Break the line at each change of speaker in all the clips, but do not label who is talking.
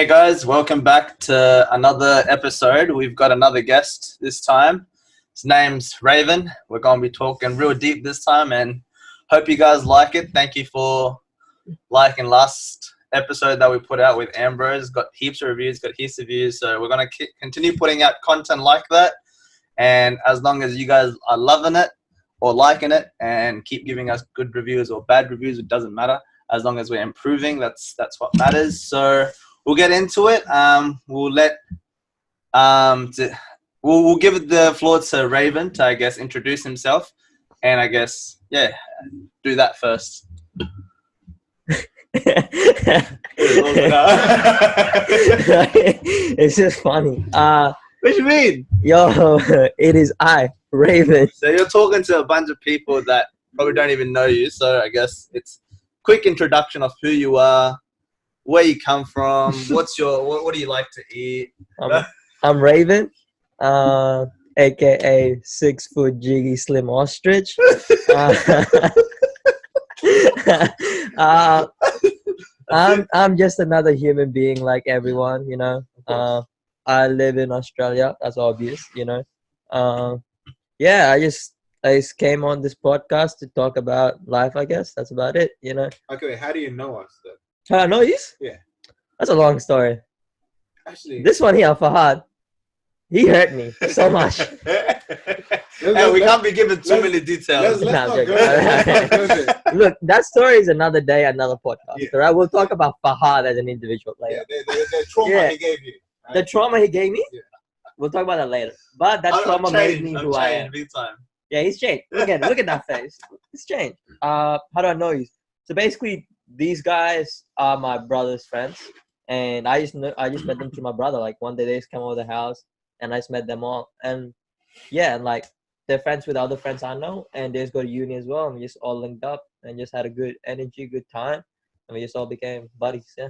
Hey guys, welcome back to another episode. We've got another guest this time. His name's Raven. We're going to be talking real deep this time and hope you guys like it. Thank you for liking last episode that we put out with Ambrose. Got heaps of reviews, got heaps of views. So we're going to continue putting out content like that. And as long as you guys are loving it or liking it and keep giving us good reviews or bad reviews, it doesn't matter. As long as we're improving, that's what matters. So we'll get into it. We'll give the floor to Raven to, I guess, introduce himself, and I guess, do that first.
It's just funny.
What do you mean?
Yo, it is I, Raven.
So you're talking to a bunch of people that probably don't even know you. So I guess it's quick introduction of who you are, where you come from, what do you like to eat?
I'm Raven, aka 6 foot jiggy slim ostrich. I'm just another human being like everyone, you know. I live in Australia, that's obvious, you know. I just came on this podcast to talk about life, I guess. That's about it, you know.
Okay, how do you know us then?
How I know you?
Yeah.
That's a long story.
Actually,
This one here, Fahad, he hurt me so much.
Hey, we can't be giving too many details.
Let's
Nah,
not
I'm
go
joking.
there.
Look, that story is another day, another podcast.
Yeah.
All right, we'll talk about Fahad as an individual later.
The trauma
Yeah.
he gave you. Right?
The trauma he gave me,
Yeah.
we'll talk about that later. But that trauma made me who I am.
Big time.
Yeah, he's changed. Look at that face. He's changed. How do I know you? So basically, these guys are my brother's friends, and I just met them through my brother. Like one day they just came over the house, and I just met them all, and like they're friends with other friends I know, and they just go to uni as well, and we just all linked up and just had a good energy, good time, and we just all became buddies. Yeah,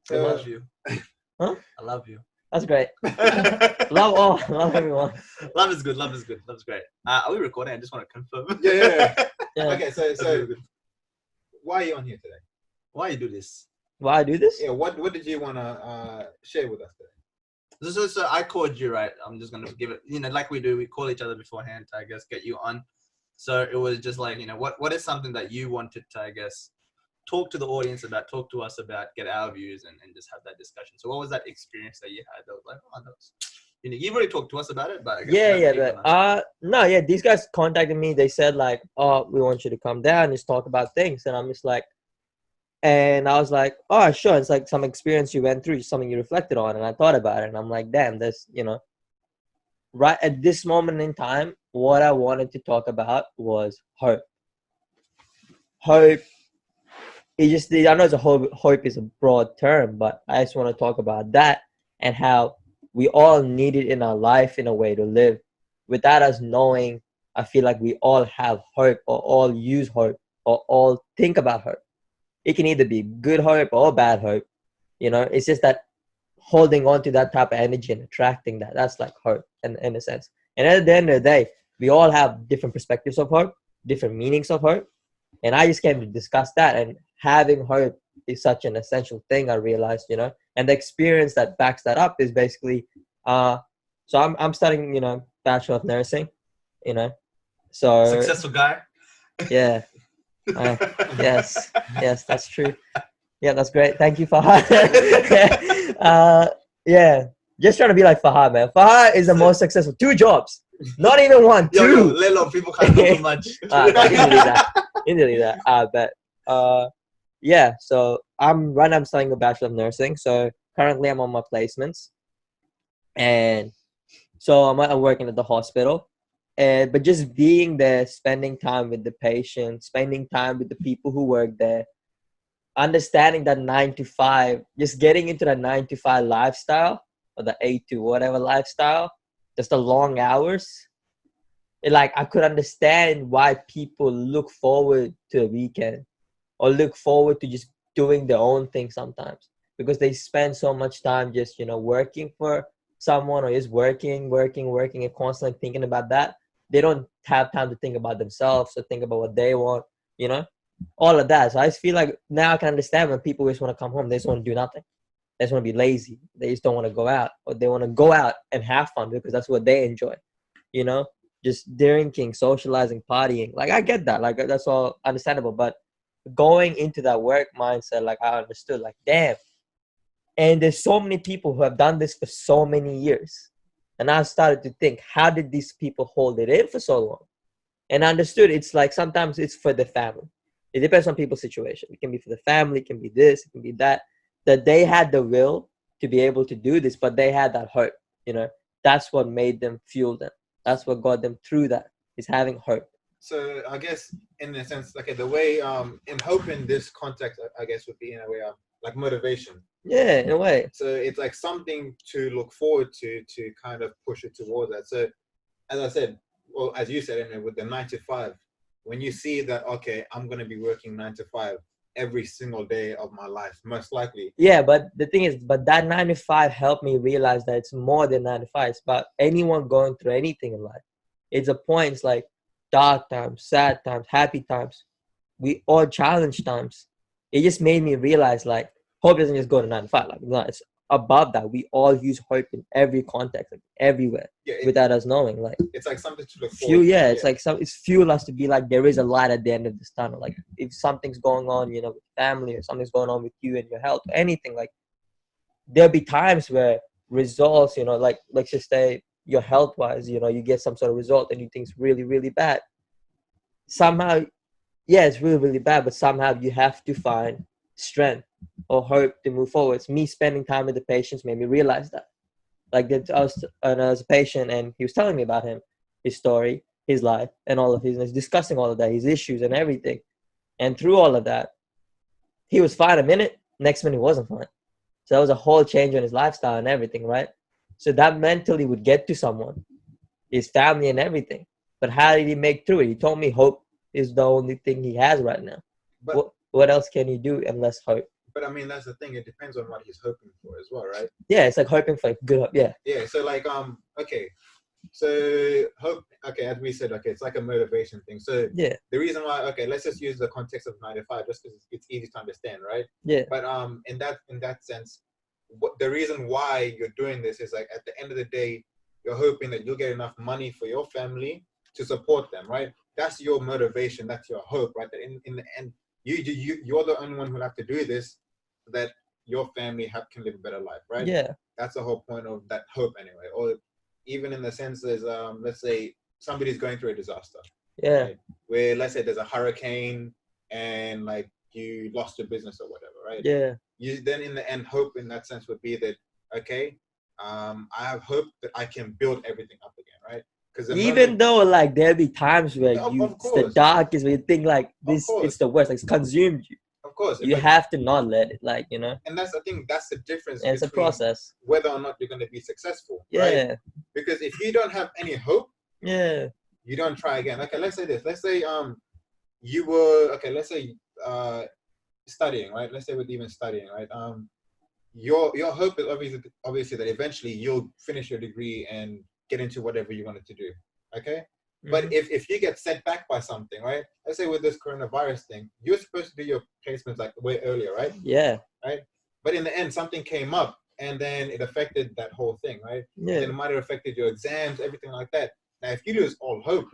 I love you.
Huh?
I love you.
that's great. Love everyone.
Love is good. Love is good. Love is great. Are we recording? I just want to confirm.
Yeah.
Yeah.
Okay, so why are you on here today?
Why you do this?
Why I do this?
Yeah, what did you want to share with us today?
So I called you, right? I'm just gonna give it, like we do. We call each other beforehand to, I guess, get you on. So it was just like, what is something that you wanted to, I guess, talk to the audience about, talk to us about, get our views, and just have that discussion. So what was that experience that you had that was like, oh, that was, you've already talked to us about it, but I guess
these guys contacted me. They said like, oh, we want you to come down and just talk about things, and I'm just like, and I was like, oh, sure. It's like some experience you went through, something you reflected on, and I thought about it, and I'm like, damn, this, right at this moment in time, what I wanted to talk about was hope. Hope. I know hope is a broad term, but I just want to talk about that and how we all need it in our life in a way to live. Without us knowing, I feel like we all have hope, or all use hope, or all think about hope. It can either be good hope or bad hope. It's just that holding on to that type of energy and attracting that. That's like hope in a sense. And at the end of the day, we all have different perspectives of hope, different meanings of hope. And I just came to discuss that. And having hope is such an essential thing, I realized, and the experience that backs that up is basically, so I'm studying, Bachelor of Nursing, so.
successful guy.
Yeah. Yes, that's true. Yeah, that's great. Thank you, Fahad. Just trying to be like Fahad, man. Fahad is the most successful. 2 jobs, not even one, 2.
Yo, Lelo, people can't do too much.
Easily that. So I'm studying a Bachelor of Nursing. So currently I'm on my placements, and so I'm working at the hospital. But just being there, spending time with the patients, spending time with the people who work there, understanding that 9 to 5, just getting into the 9 to 5 lifestyle, or the 8 to whatever lifestyle, just the long hours. I could understand why people look forward to a weekend or look forward to just doing their own thing sometimes, because they spend so much time just, working for someone, or just working and constantly thinking about that. They don't have time to think about themselves or think about what they want, all of that. So I just feel like now I can understand when people just want to come home, they just want to do nothing. They just want to be lazy. They just don't want to go out, or they want to go out and have fun because that's what they enjoy. You know, just drinking, socializing, partying. Like I get that. Like that's all understandable. But going into that work mindset, like I understood. Like damn. And there's so many people who have done this for so many years. And I started to think, how did these people hold it in for so long? And I understood it's like sometimes it's for the family. It depends on people's situation. It can be for the family, it can be this, it can be that. That they had the will to be able to do this, but they had that hope. You know, that's what made them fuel them. That's what got them through that. Is having hope.
So I guess in a sense, okay, the way in hope in this context, I guess would be in a way of like motivation.
Yeah, in a way.
So it's like something to look forward to kind of push it towards that. So as I said, well, as you said, with the 9 to 5, when you see that, okay, I'm going to be working 9 to 5 every single day of my life, most likely.
Yeah, but the thing is, but that 9 to 5 helped me realize that it's more than 9 to 5. It's about anyone going through anything in life. It's a point. It's like dark times, sad times, happy times. We all challenge times. It just made me realize like hope doesn't just go to 9 to 5. Like no, it's above that. We all use hope in every context, like everywhere, without us knowing. Like
it's like something to look
fuel.
forward to.
Yeah, it's like it's fuel us to be like there is a light at the end of this tunnel. Like if something's going on, you know, with family or something's going on with you and your health, anything, like there'll be times where results, you know, like let's just say your health wise, you know, you get some sort of result and you think it's really, really bad. Somehow, yeah, it's really, really bad, but somehow you have to find strength or hope to move forward. It's me spending time with the patients made me realize that. Like that I was a patient and he was telling me about his story, his life, and all of his, and he's discussing all of that, his issues and everything. And through all of that, he was fine a minute, next minute he wasn't fine. So that was a whole change in his lifestyle and everything, right? So that mentally would get to someone, his family and everything. But how did he make through it? He told me hope is the only thing he has right now.
But
what else can he do unless hope?
But I mean, that's the thing. It depends on what he's hoping for as well, right?
Yeah, it's like hoping for good hope. Yeah.
Yeah. So like okay. So hope. Okay, as we said, okay, it's like a motivation thing. So
yeah,
the reason why, okay, let's just use the context of 9 to 5, just because it's easy to understand, right?
yeah,
But in that sense, what the reason why you're doing this is like at the end of the day, you're hoping that you'll get enough money for your family to support them, right? That's your motivation. That's your hope, right? That in the end, you're the only one who'll have to do this, so that your family can live a better life, right?
yeah,
That's the whole point of that hope, anyway. Or even in the sense as let's say somebody's going through a disaster,
yeah,
right? Where let's say there's a hurricane and like you lost your business or whatever, right?
yeah.
You then in the end, hope in that sense would be that, okay, I have hope that I can build everything up again, right? Because
Even though like there'll be times where
of
it's the
course,
darkest, where you think like
of
this,
course,
it's the worst, like it's consumed you.
of course,
You have to not let it, like, you know.
and that's the thing. That's the difference
And it's a
between
process.
whether or not you're going to be successful, right?
Yeah,
Because if you don't have any hope,
yeah,
you don't try again. Okay, let's say this. Let's say you were okay. Let's say studying, right? Let's say with even studying, right? Your hope is obviously that eventually you'll finish your degree and get into whatever you wanted to do. Okay. But
Mhm.
if you get set back by something, right? Let's say with this coronavirus thing, you're supposed to do your placements like way earlier, right?
Yeah,
Right. But in the end, something came up and then it affected that whole thing, right?
yeah.
And then it might have affected your exams, everything like that. Now, if you lose all hope,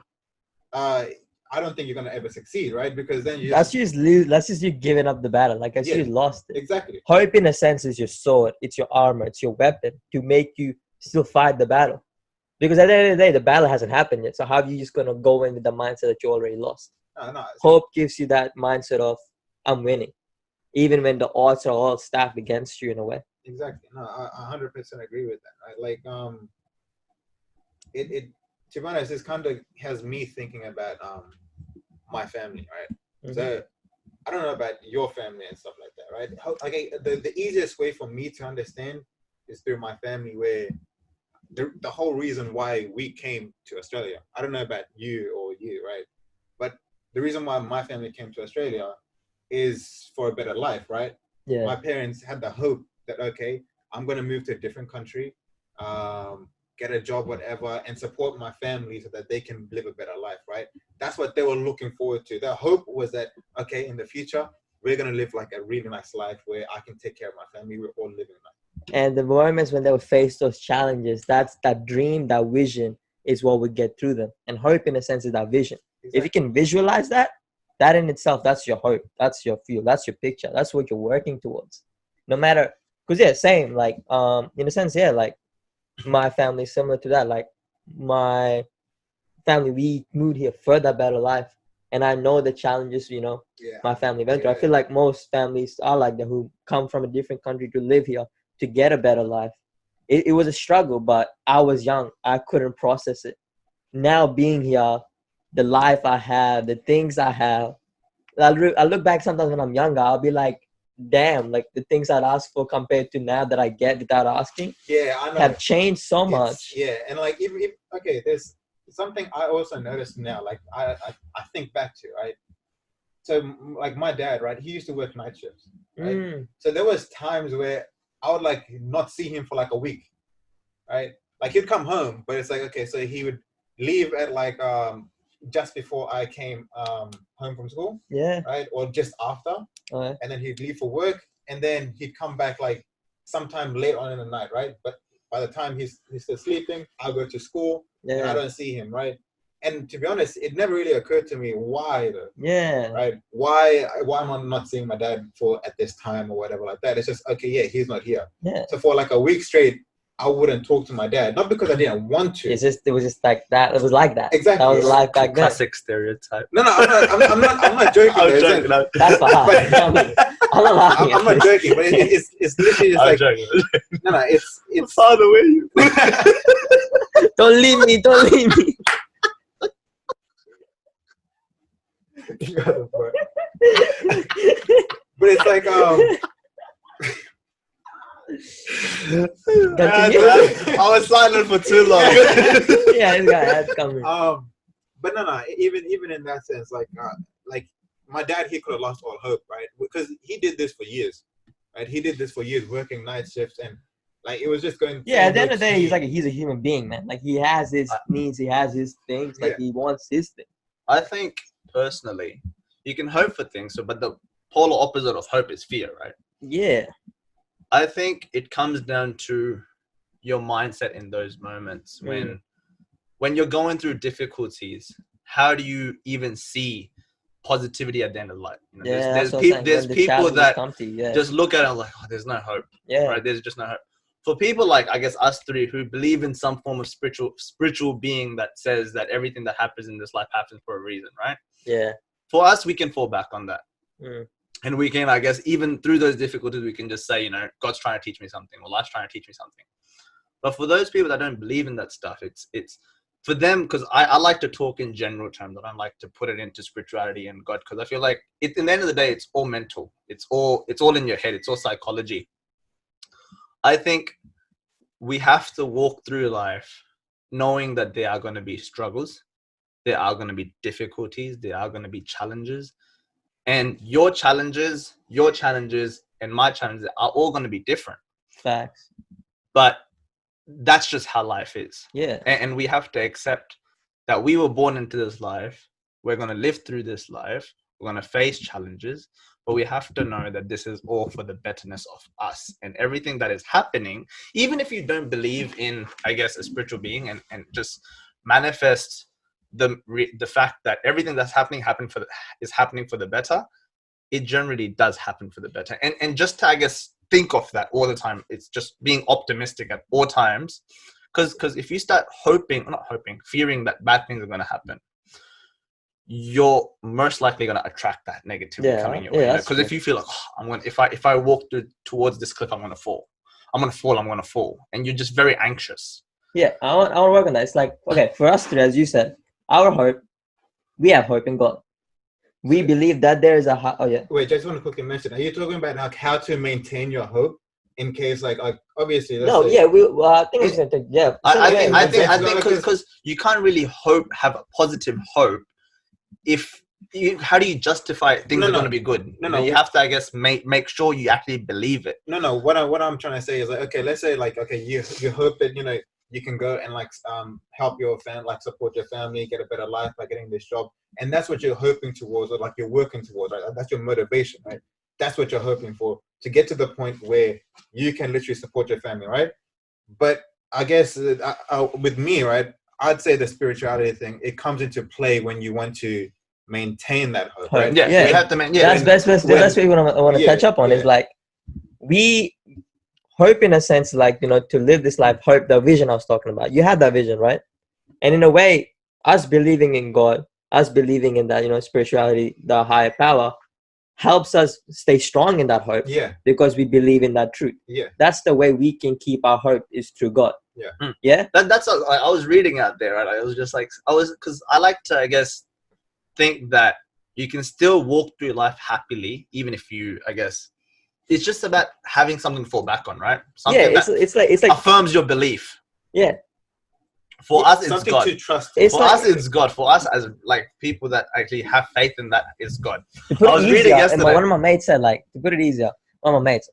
I don't think you're gonna ever succeed, right? Because then you
That's just lose. That's just you giving up the battle. Like that's
yeah,
you lost it.
exactly.
Hope, in a sense, is your sword. It's your armor. It's your weapon to make you still fight the battle. Because at the end of the day, the battle hasn't happened yet. So how are you just gonna go in with the mindset that you already lost?
No.
Hope gives you that mindset of I'm winning, even when the odds are all stacked against you in a way.
Exactly. No, I 100% agree with that. Right? Like it to be honest, this kind of has me thinking about my family, right?
Mhm.
So I don't know about your family and stuff like that, right? Okay, the easiest way for me to understand is through my family, where the whole reason why we came to Australia. I don't know about you, right? But the reason why my family came to Australia is for a better life, right?
Yeah,
My parents had the hope that, okay, I'm going to move to a different country, get a job, whatever, and support my family so that they can live a better life, right? That's what they were looking forward to. Their hope was that, okay, in the future, we're going to live like a really nice life where I can take care of my family. We're all living
And the moments when they would face those challenges, that's that dream, that vision is what would get through them. And hope, in a sense, is that vision. If you can visualize that, that in itself, that's your hope, that's your feel, that's your picture, that's what you're working towards. No matter, because yeah, same. Like in a sense, yeah, like my family is similar to that. Like my family, we moved here for that better life, and I know the challenges.
Yeah.
My family went through. I
Yeah.
feel like most families are like that, who come from a different country to live here to get a better life. It was a struggle, but I was young. I couldn't process it. Now being here, the life I have, the things I have, I look back sometimes when I'm younger, I'll be like, damn, like the things I'd ask for compared to now that I get without asking
Yeah, I know.
have changed so much.
Yeah, and like even if okay, there's something I also noticed now. Like I think back to, right. So like my dad, right, he used to work night shifts, right. So there was times where I would like not see him for like a week, right. Like he'd come home, but it's like, okay, so he would leave at like just before I came home from school,
Yeah.
right, or just after,
Okay.
and then he'd leave for work, and then he'd come back like sometime late on in the night, right. But by the time he's still sleeping, I'll go to school, and I
Yeah.
don't see him, right. And to be honest, it never really occurred to me why though,
Yeah.
right. Why am I not seeing my dad for at this time or whatever like that? It's just, okay, yeah, he's not here.
Yeah.
So for like a week straight, I wouldn't talk to my dad, not because I didn't want to.
It was just like that. It was like that.
Exactly.
That was life back then.
Classic stereotype.
No, I'm not joking.
I'm
though.
joking.
That's for us.
But-
I'm not laughing.
I'm not joking, but it's literally just
I'm
like,
joking.
no, it's
Father, where you?
Don't leave me. Don't leave me.
But it's like
I was silent for too long.
Yeah, this guy had coming.
but no, even in that sense, like my dad, he could have lost all hope, right? Because he did this for years, right? He did this for years, working night shifts, and like it was just going.
Yeah, at the end of the day, he's a human being, man. Like he has his needs, he has his things. Like he wants his thing.
I think personally, you can hope for things, but the polar opposite of hope is fear, right?
Yeah.
I think it comes down to your mindset in those moments when you're going through difficulties. How do you even see positivity at the end of life? There's people that just look at it and like, oh, there's no hope.
Yeah.
Right? There's just no hope. For people like, I guess, us three who believe in some form of spiritual being that says that everything that happens in this life happens for a reason, right?
Yeah.
For us, we can fall back on that. And we can, I guess, even through those difficulties, we can just say, God's trying to teach me something, or life's trying to teach me something. But for those people that don't believe in that stuff, it's for them, because I like to talk in general terms. I don't like to put it into spirituality and God, because I feel like in the end of the day, it's all mental. It's all in your head. It's all psychology. I think we have to walk through life knowing that there are going to be struggles, there are going to be difficulties, there are going to be challenges. And your challenges and my challenges are all going to be different.
Facts.
But that's just how life is.
Yeah.
And we have to accept that we were born into this life. We're going to live through this life. We're going to face challenges. But we have to know that this is all for the betterness of us. And everything that is happening, even if you don't believe in, I guess, a spiritual being and just manifest the fact that everything that's happening is happening for the better, it generally does happen for the better. And just to, I guess, think of that all the time. It's just being optimistic at all times, because if you start fearing that bad things are going to happen, you're most likely going to attract that negativity coming your way. Because if you feel like, if I walk towards this cliff, I'm going to fall, and you're just very anxious.
Yeah, I want to work on that. It's like, okay, for us three, as you said, our hope, we have hope in God. We believe that there is a
Wait, just want to quickly mention, are you talking about how to maintain your hope in case like obviously
I think it's going to take,
I think because you can't really have a positive hope if how do you justify things are going to be good? You have to, I guess, make sure you actually believe it.
What I'm trying to say is like, okay, let's say like, okay, you hope that you can go and like help your family, like support your family, get a better life by getting this job, and that's what you're hoping towards, or like you're working towards, right? That's your motivation, right? That's what you're hoping for to get to the point where you can literally support your family, right? But I guess with me, right, I'd say the spirituality thing, it comes into play when you want to maintain that hope, right?
Yeah,
Yeah.
you have to yeah,
That's the best way I want to
yeah,
touch up on
yeah.
is like we hope in a sense, like, you know, to live this life, hope, the vision I was talking about. You had that vision, right? And in a way, us believing in God, us believing in that, you know, spirituality, the higher power, helps us stay strong in that hope.
Yeah.
Because we believe in that truth.
Yeah.
That's the way we can keep our hope is through God.
Yeah.
Yeah.
That's I was reading out there, right? I was just like, because I like to, I guess, think that you can still walk through life happily, even if you, I guess, it's just about having something to fall back on, right? Something
Yeah. It's like
affirms your belief.
Yeah.
For us, it's
something
God.
to trust.
It's
For
like,
us, it's God. For us, as like people that actually have faith in that, is God.
to put
I
it
was reading
easier, and
yesterday.
one of my mates said, like, to put it easier, one of my mates,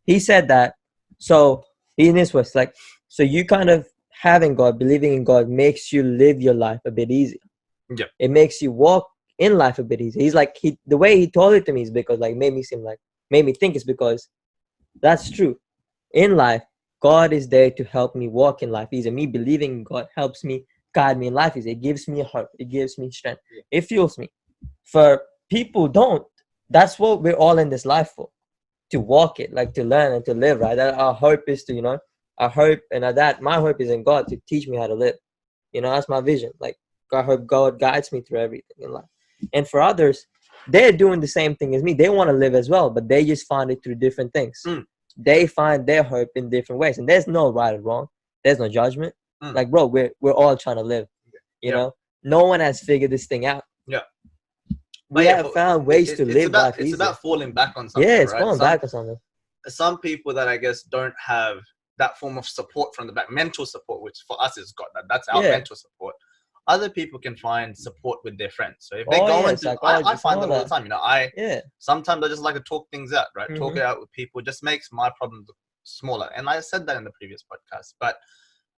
he said that, so in this was like, so you kind of having God, believing in God makes you live your life a bit easier.
Yeah.
It makes you walk in life a bit easier. He's like, the way he told it to me is because, like, made me think it's because that's true. In life, God is there to help me walk in life easier. Me believing in God helps me guide me in life easier. It gives me hope. It gives me strength.
Yeah.
It fuels me. For people don't, that's what we're all in this life for, to walk it, like to learn and to live, right? That our hope is to, you know, our hope, and that my hope is in God to teach me how to live. You know, that's my vision. Like, I hope God guides me through everything in life. And for others, they're doing the same thing as me. They want to live as well, but they just find it through different things. They find their hope in different ways, and there's no right or wrong. There's no judgment. Like, bro, we're all trying to live. You know, no one has figured this thing out.
Yeah.
We have found ways to live life easier.
It's about falling back on something.
Yeah, it's
right?
falling back on something.
Some people that I guess don't have that form of support from the back, mental support, which for us is God. That's our mental support. Other people can find support with their friends. So if they're going through, I find that all the time. You know, sometimes I just like to talk things out, right? Talk it out with people just makes my problems smaller. And I said that in the previous podcast. But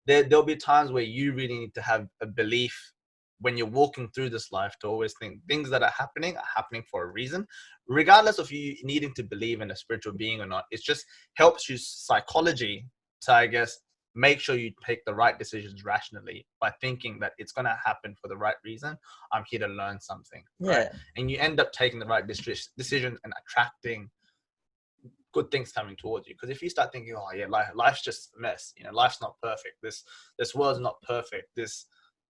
there'll be times where you really need to have a belief when you're walking through this life to always think things that are happening for a reason, regardless of you needing to believe in a spiritual being or not. It just helps you psychology to, I guess, make sure you take the right decisions rationally by thinking that it's going to happen for the right reason. I'm here to learn something. Right? And you end up taking the right decision and attracting good things coming towards you. Because if you start thinking, oh yeah, life's just a mess, you know, life's not perfect, this world's not perfect,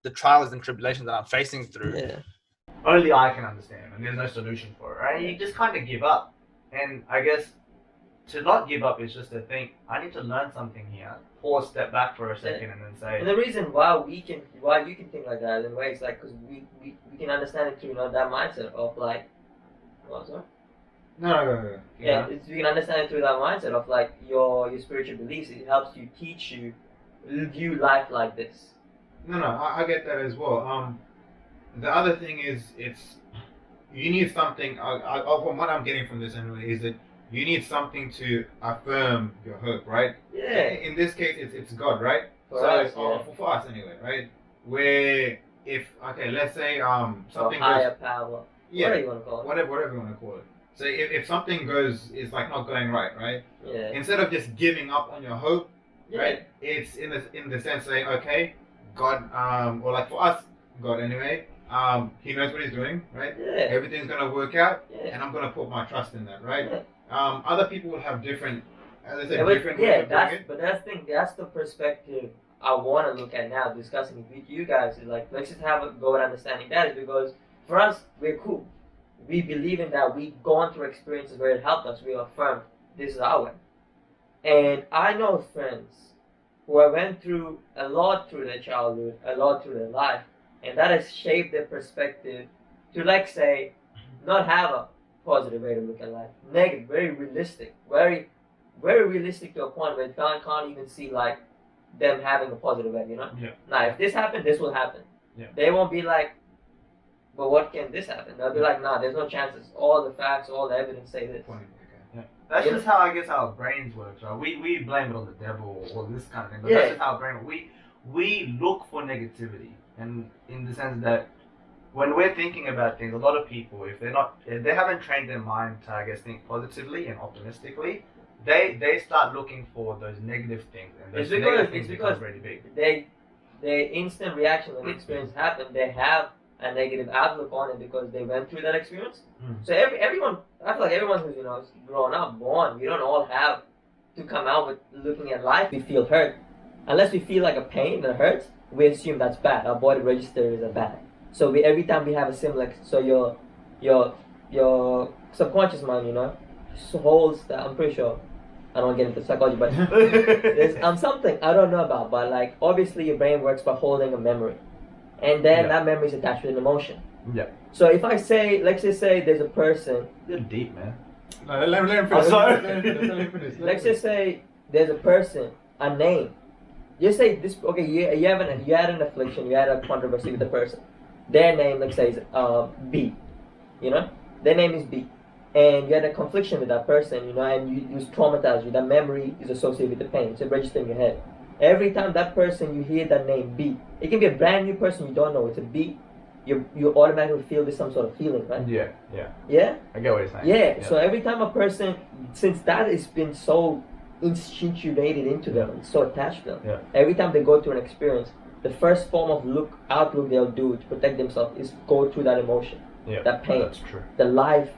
the trials and tribulations that I'm facing through, only I can understand, and there's no solution for it, right? You just kind of give up. And I guess to not give up is just to think, I need to learn something here, pause, step back for a second, and then say.
And the reason why you can think like that in ways, like, because we can understand it through, you know, that mindset of like, oh, sorry.
No.
Yeah, we can understand it through that mindset of like your spiritual beliefs. It helps you teach you view life like this.
No, I get that as well. The other thing is, you need something. From what I'm getting from this anyway, is that you need something to affirm your hope, right?
Yeah.
In this case, it's God, right?
For us
anyway, right? Where let's say something
higher
goes,
power.
Yeah.
Whatever you want to call it.
Whatever you want to call it. So if something is like not going right?
Yeah.
Instead of just giving up on your hope, right? It's in the sense saying, okay, God, or like for us, God anyway, He knows what He's doing, right?
Yeah.
Everything's gonna work out,
Yeah.
and I'm gonna put my trust in that, right?
Yeah.
Other people will have different, different ways of doing it.
But that's the perspective I want to look at now, discussing it with you guys. Is like, let's just have a go at understanding that, is because for us, we're cool. We believe in that. We've gone through experiences where it helped us. We affirmed this is our way. And I know friends who have went through a lot through their childhood, a lot through their life, and that has shaped their perspective to, like, say, not have a positive way to look at life. Negative, very realistic, very, very realistic to a point where you can't even see like them having a positive way. You know?
Yeah.
Now, if this happened, this will happen.
Yeah.
They won't be like, but what can this happen? They'll be like, nah, there's no chances. All the facts, all the evidence say this.
Yeah.
That's just how I guess our brains work, right? We blame it on the devil or this kind of thing, but that's just how our brain works. We look for negativity, and in the sense that when we're thinking about things, a lot of people, if they haven't trained their mind to, I guess, think positively and optimistically, they start looking for those negative things, and those negative things become really big.
Their instant reaction when the experience happened, they have a negative outlook on it because they went through that experience. So everyone, I feel like everyone who's grown up, born, we don't all have to come out with looking at life. We feel hurt, unless we feel like a pain that hurts. We assume that's bad. Our body registers as bad. So every time we have a similar, so your subconscious mind, holds that. I'm pretty sure. I don't get into psychology, but there's something I don't know about. But like obviously your brain works by holding a memory, and then that memory is attached with an emotion.
Yeah.
So if I say, let's just say there's a person.
You're deep, man.
No, let him finish.
I'm sorry.
Let him finish.
Let's just say there's a person, a name. Just say this. Okay, you had an affliction, you had a controversy with the person. Their name, let's say, is B. Their name is B, and you had a confliction with that person, and you was traumatized you. That memory is associated with the pain. It's registered in your head. Every time that person you hear that name B, it can be a brand new person you don't know. It's a B. You automatically feel this some sort of feeling, right?
Yeah.
Yeah.
I get what you're saying.
Yeah. So every time a person, since that has been so instinctuated into them, and so attached to them.
Yeah.
Every time they go through an experience, the first form of outlook they'll do to protect themselves is go through that emotion, that pain.
That's true.
The life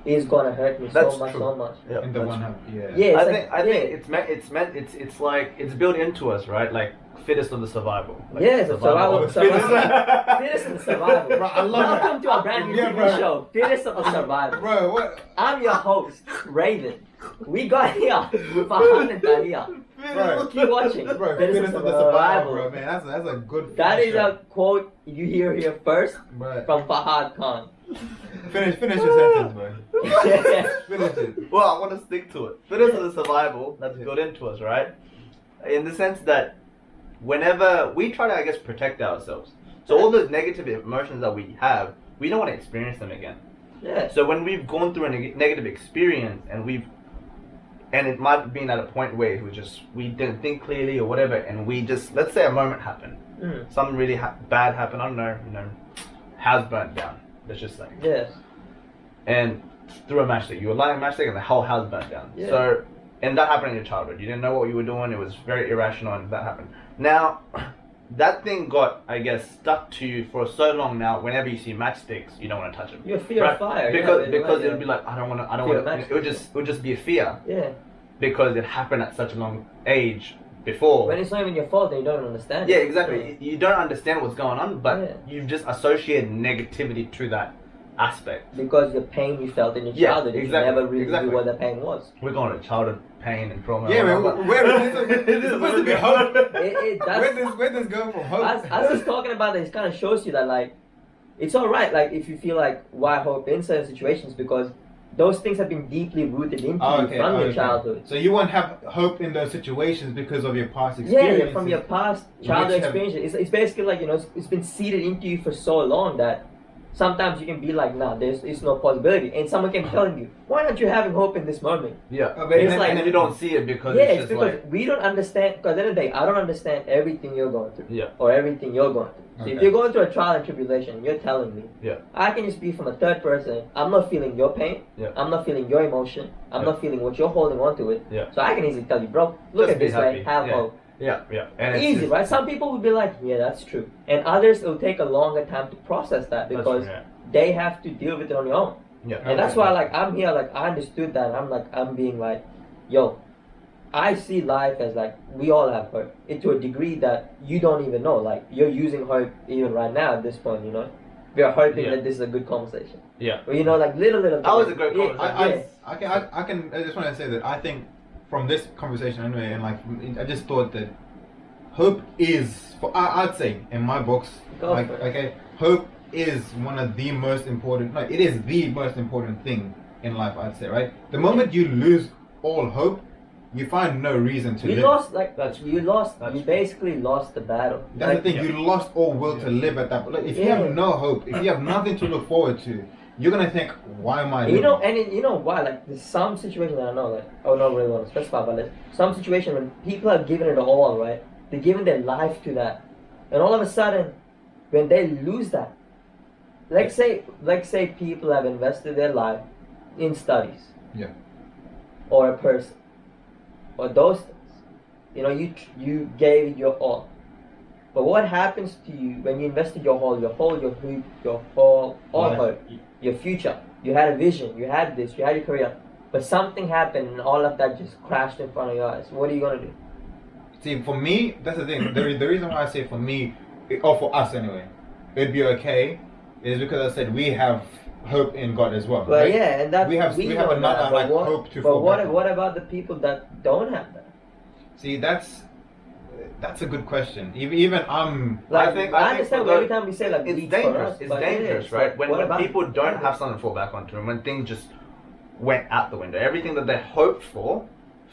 is gonna hurt me
That's
so much,
true.
so much.
Yeah.
In the one hand,
Yeah.
I think it's like it's built into us, right? Like fittest of the survival. Like
survival. Fittest of the survival.
Bro, I love
Welcome
it.
to our brand new
Yeah,
TV
bro.
show, Fittest of the Survival.
Bro, what?
I'm your host, Raven. We got here, Fahan and Tahia.
Bro,
Keep watching.
bro,
Fittest
fitness of the survival, bro, man. That's a good.
That is
show.
a quote you hear here first
Bro,
from Fahad Khan.
finish your sentence, bro. Finish it.
Well, I want to stick to it. Fittest of the survival, that's built into us, right? In the sense that whenever we try to, I guess, protect ourselves. So all those negative emotions that we have, we don't want to experience them again.
Yeah.
So when we've gone through a negative experience and it might have been at a point where we didn't think clearly or whatever, and we just, let's say a moment happened. Something really bad happened, I don't know, house burnt down, let's just say.
Yes.
And through a matchstick, you were lighting a matchstick and the whole house burnt down.
Yeah.
So, and that happened in your childhood. You didn't know what you were doing, it was very irrational, and that happened. Now, that thing got, I guess, stuck to you for so long now. Whenever you see matchsticks, you don't want to touch them.
You're fear of fire.
Because it would be like, I don't want to. It would just be a fear.
Yeah.
Because it happened at such a long age before.
When it's not even your fault, then you don't understand.
Yeah, exactly. You don't understand what's going on, but you've just associated negativity to that aspect.
Because the pain you felt in your childhood, you never really knew what the pain was.
We're going to childhood pain and trauma.
Yeah, man. It's supposed to be hope. Where does go from hope?
I was just talking about that. It kind of shows you that like it's all right. Like if you feel like why hope in certain situations, because those things have been deeply rooted into you from your childhood.
So you won't have hope in those situations because of your past experiences.
Yeah, from your past childhood experiences. It's basically like it's been seeded into you for so long that sometimes you can be like, nah, it's no possibility, and someone can be telling you, why aren't you having hope in this moment?
Yeah,
it's
and then you don't see it because
it's because we don't understand. Because at the end of the day, I don't understand everything you're going through.
Yeah.
Or everything you're going through. So if you're going through a trial and tribulation, you're telling me.
Yeah.
I can just be from a third person. I'm not feeling your pain.
Yeah.
I'm not feeling your emotion. I'm not feeling what you're holding on to it.
Yeah.
So I can easily tell you, bro, look
Just
at this way, have hope.
Yeah. And
easy, right? Some people would be like, yeah, that's true. And others, it will take a longer time to process that because they have to deal with it on their own.
Yeah.
And that's why, like, I'm here, like, I understood that. I'm being like, yo, I see life as like, we all have hope. And to a degree that you don't even know. Like, you're using hope even right now at this point, We are hoping that this is a good conversation.
Yeah.
But, like, little
that was a great conversation.
I just want to say that I think from this conversation anyway, and like, I just thought that hope is, I'd say, in my books, hope is one of the most important, it is the most important thing in life, I'd say, right? The moment you lose all hope, you find no reason to live.
You basically lost the battle.
That's the thing, you lost all will to live at that point. If you have no hope, if you have nothing to look forward to, you're gonna think, why am I living?
You know why? Like, there's some situations that I know, like, I don't really want to specify, but like, some situation when people are giving it all, right? They're giving their life to that. And all of a sudden, when they lose that, let's say people have invested their life in studies.
Yeah.
Or a person. Or those things. You know, you gave it your all. But what happens to you when you invested your whole all your future? You had a vision, you had this, you had your career, but something happened and all of that just crashed in front of your eyes. What are you gonna do?
See, for me, that's the thing. The reason why I say for me, or for us anyway, it'd be okay, is because I said we have hope in God as well.
Well,
right?
yeah, and that
we have
know
another
that,
like
what,
hope to
but
fall
what
back on.
what about the people that don't have that?
See, that's a good question. Even
Like,
I think
understand
for
every time we say like
it's
bleach for
dangerous.
us,
It's
but
dangerous,
it's
right?
like,
when
what about
people don't
others?
have something to fall back onto, and when things just went out the window, everything that they hoped for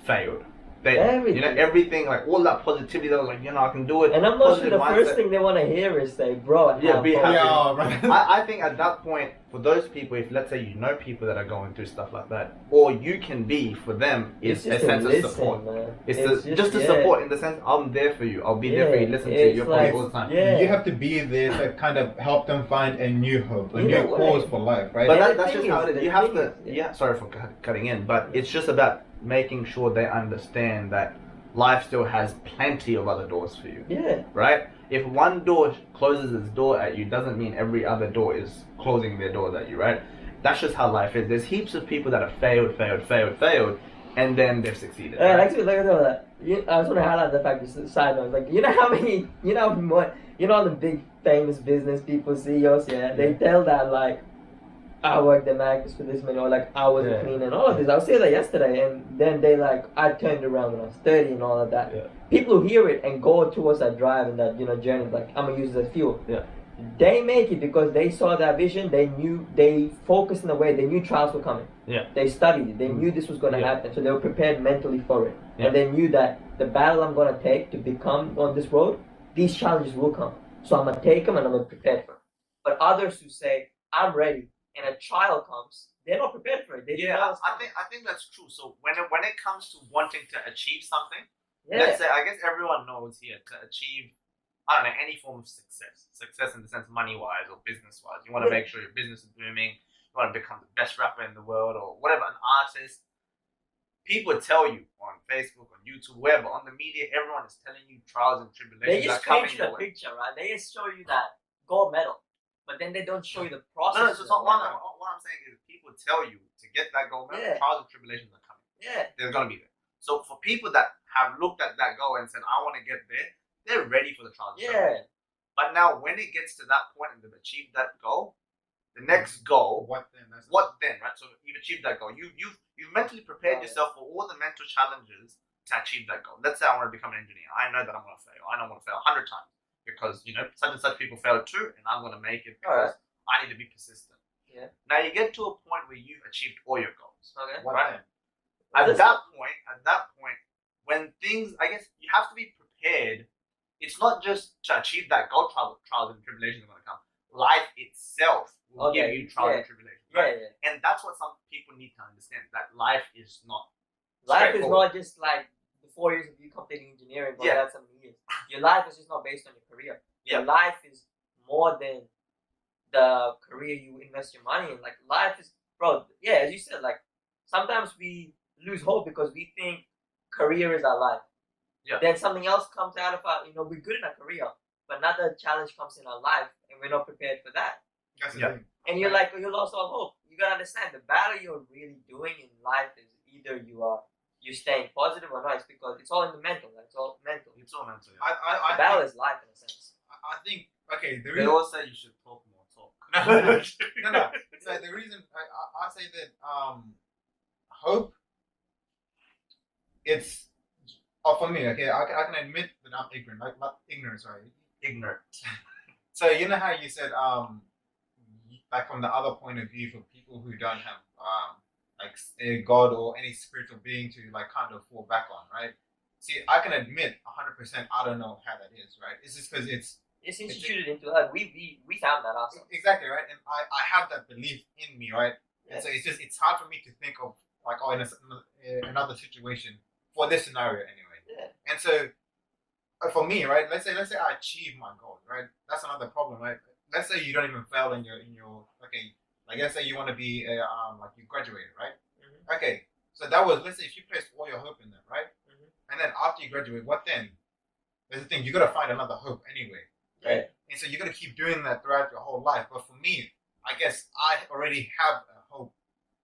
failed. Everything, like all that positivity, that was like, I can do it.
And I'm not sure
positive
the
mindset.
first thing they want to hear is say, bro,
Yeah, be
hope.
happy.
Yeah, right.
I think at that point, for those people, if let's say you know people that are going through stuff like that, all you can be for them is a sense of support.
Man.
It's just to support in the sense, I'm there for you. I'll be there for you. Listen to your
like,
all the time.
Yeah.
You have to be there to kind of help them find a new hope, a new cause for life, right?
But
And
that's just how it is. You have to.
yeah.
Sorry for cutting in, but it's just about making sure they understand that life still has plenty of other doors for you.
Yeah.
Right? If one door closes its door at you, doesn't mean every other door is closing their doors at you, right? That's just how life is. There's heaps of people that have failed, and then they've succeeded.
Right?
Right?
Actually, look at that. I just want to highlight the fact, just side note, like, you know how many, all the big famous business people, CEOs, they tell that, like, I worked the Mac for this many, or like I was a cleaner and all of this. I was saying that yesterday, and then they like, I turned around when I was 30 and all of that.
Yeah.
People who hear it and go towards that drive and that journey, like I'm gonna use it as fuel.
Yeah.
They make it because they saw that vision. They focused in a way. They knew trials were coming.
Yeah.
They studied it. They knew this was gonna happen, so they were prepared mentally for it.
Yeah.
And they knew that the battle I'm gonna take to become on this road, these challenges will come. So I'm gonna take them and I'm gonna prepare for it. But others who say I'm ready, and a trial comes, they're not prepared for it.
I think that's true. So when it comes to wanting to achieve something, let's say, I guess everyone knows here, to achieve, I don't know, any form of success in the sense money-wise or business-wise. You want to make sure your business is booming. You want to become the best rapper in the world or whatever, an artist. People tell you on Facebook, on YouTube, wherever, on the media, everyone is telling you trials and tribulations.
They just paint you the picture, right? They just show you that gold medal. But then they don't show you the process.
No, what I'm saying is people tell you to get that goal, trials and tribulations are coming.
Yeah.
They're going to be there. So for people that have looked at that goal and said, I want to get there, they're ready for the trials and tribulations. But now when it gets to that point and they've achieved that goal, the next goal, what then, right? So you've achieved that goal. You've mentally prepared yourself for all the mental challenges to achieve that goal. Let's say I want to become an engineer. I know that I'm going to fail. I know I'm going to fail 100 times. Because such and such people failed too, and I'm gonna make it because I need to be persistent.
Yeah.
Now you get to a point where you've achieved all your goals.
Okay.
Right. At that point, when things, I guess you have to be prepared. It's not just to achieve that goal. Trials and tribulations are gonna come. Life itself will give you trials and tribulations. Right? Yeah. And that's what some people need to understand. That life is not.
Life is not just like 4 years of you completing engineering, but that's how many years. Your life is just not based on your career. Your life is more than the career you invest your money in. Like life is, bro. Yeah, as you said, like sometimes we lose hope because we think career is our life. Yeah. Then something else comes out of our, we're good in our career, but another challenge comes in our life, and we're not prepared for that.
That's the thing.
And you're like, you lost all hope. You gotta understand the battle you're really doing in life is either you're staying positive or not. It's because it's all in the mental. It's all mental.
It's all mental.
Yeah. The battle is life in a sense.
I think
they all say you should talk more.
No. So the reason I say that hope, it's for me. Okay, I can admit that I'm ignorant. Ignorant. So you know how you said like from the other point of view for people who don't have like a God or any spiritual being to like kind of fall back on, right? See, I can admit 100% I don't know how that is, right? It's just because it's
instituted into us. We found that ourselves.
Exactly, right? And I have that belief in me, right? Yeah. And so it's hard for me to think of like in another situation for this scenario anyway.
Yeah.
And so for me, right? Let's say I achieve my goal, right? That's another problem, right? let's say you don't even fail in your okay, like let's say you want to be a like you graduated, right?
Mm-hmm.
Okay, so that was, let's say if you placed all your hope in that, right?
Mm-hmm.
And then after you graduate, what then? There's the thing, you gotta find another hope anyway, right?
Yeah.
And so you gotta keep doing that throughout your whole life. But for me, I guess I already have a hope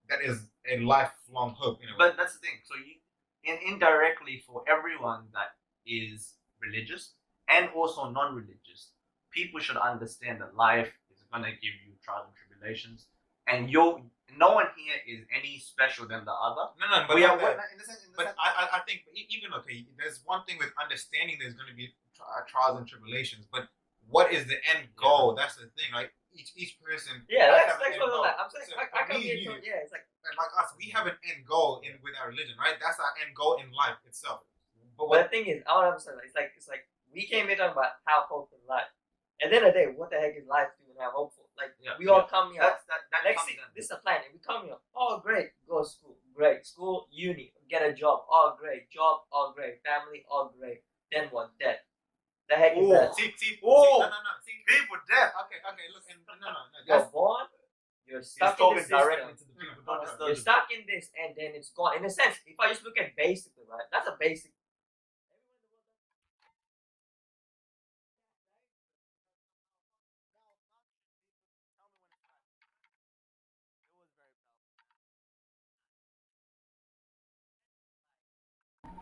that is a lifelong hope in a way.
But that's the thing. So you, indirectly for everyone that is religious and also non-religious, people should understand that life is gonna give you trials and tribulations, and no one here is any special than the other.
No, but
We are.
But I think even okay, there's one thing with understanding there's going to be trials and tribulations, but what is the end goal? Yeah. That's the thing, right? Each person.
Yeah, that's what I'm saying. So I come here to, yeah, it's like
us, we have an end goal in with our religion, right? That's our end goal in life itself.
But the thing is, I don't understand. It's like we came here talking about how hope in life. At the end of the day, what the heck is life to even have hope for? Like we all come here. This is a plan. We come here. Oh, great, go to school. Great, school, uni, get a job. Oh, great, job. Oh, great, family. Oh, great. Then what? Death. The heck is that?
See, no. See,
people death.
Okay, look, and no.
You're born. You're stuck in this
directly
system.
to the people.
You're stuck in this, and then it's gone. In a sense, if I just look at basically, right? That's a basic.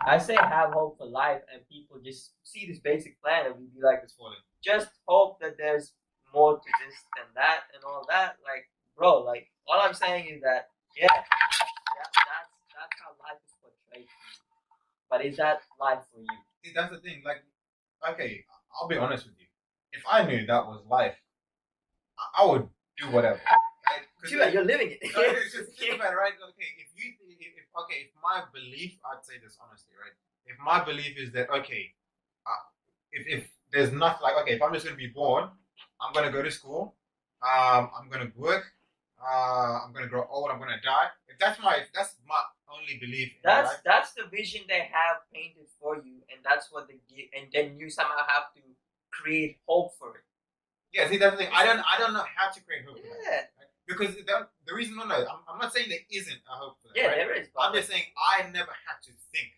I say have hope for life, and people just see this basic plan and we be like,
it's falling.
Just hope that there's more to this than that and all that. Like, bro, like all I'm saying is that that's how life is portrayed to you. But is that life for you?
See, that's the thing. Like, okay, I'll be honest with you. If I knew that was life, I would do whatever.
Right? You're living it.
Just think about it, right? Okay, if my belief, I'd say this honestly, right? If my belief is that okay, if there's nothing like okay, if I'm just gonna be born, I'm gonna go to school, I'm gonna work, I'm gonna grow old, I'm gonna die. If that's my only belief.
That's the vision they have painted for you, and that's what they give, and then you somehow have to create hope for it.
Yeah, see that's the thing. I don't know how to create hope.
Yeah.
For that, because the reason I'm not saying there isn't a hope for that.
Yeah,
right?
there is.
I'm just saying I never had to think,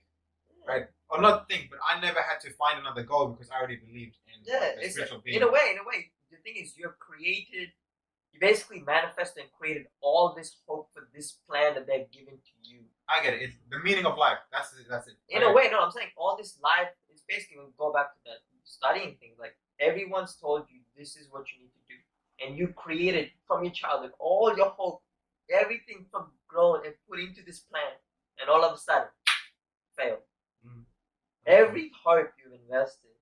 right? Or not think, but I never had to find another goal because I already believed in the spiritual being.
In a way, the thing is you basically manifested and created all this hope for this plan that they've given to you.
I get it. It's the meaning of life. That's it.
In a way, no, I'm saying all this life is basically when we go back to that studying thing. Like everyone's told you this is what you need to do, and you created from your childhood all your hope, everything from grown and put into this plan, and all of a sudden, failed. Every hope you've invested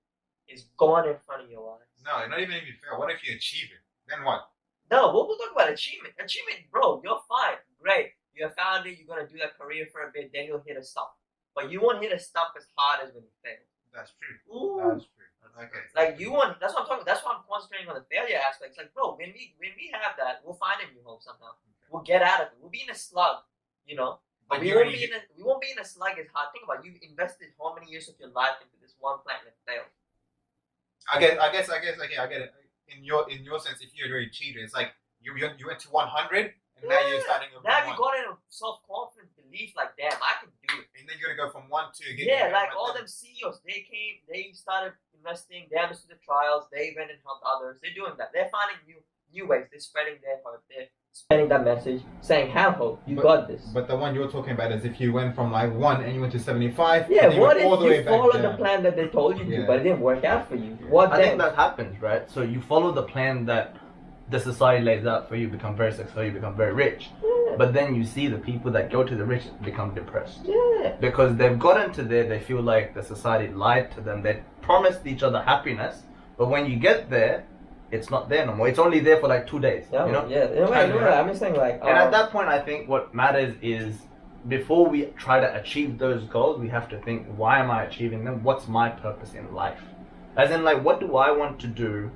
is gone in front of your eyes.
No, not even if you fail. What if you achieve it? Then what?
No, we'll talk about achievement. Achievement, bro, you're fine. Great. You have found it, you're going to do that career for a bit, then you'll hit a stop. But you won't hit a stop as hard as when you fail.
That's true.
Ooh.
That's true. Okay.
Like you want, that's what I'm talking about. That's why I'm concentrating on the failure aspects. Like, bro, when we have that, we'll find a new hope somehow. Okay. We'll get out of it. We'll be in a slug, you know. But we won't be in a slug as hard. Think about it. You've invested how many years of your life into this one plan that failed.
I guess. Okay, I get it. In your sense, if you're already cheated, it's like you went to 100 and now you're starting over.
Now you got in a self-confident belief, like damn, I can do it.
And then you're gonna go from 1 to again.
Yeah, like all them CEOs, they started investing. They understood the trials. They went and helped others. They're doing that. They're finding new ways. They're spreading their hope. They're spreading that message, saying, "Have hope. You got this."
But the one you're talking about is if you went from like 1 and you went to 75.
Yeah, what if you followed the plan that they told you to, but it didn't work out for you?
I think that happens, right? So you follow the plan that the society lays out for you, become very successful, you become very rich.
Yeah.
But then you see the people that go to the rich become depressed.
Yeah.
Because they've gotten to there, they feel like the society lied to them. They promised each other happiness, but when you get there, it's not there no more. It's only there for like 2 days.
Yeah,
you know?
Yeah. In a way, I'm just saying like.
And at that point, I think what matters is before we try to achieve those goals, we have to think, why am I achieving them? What's my purpose in life? As in, like, what do I want to do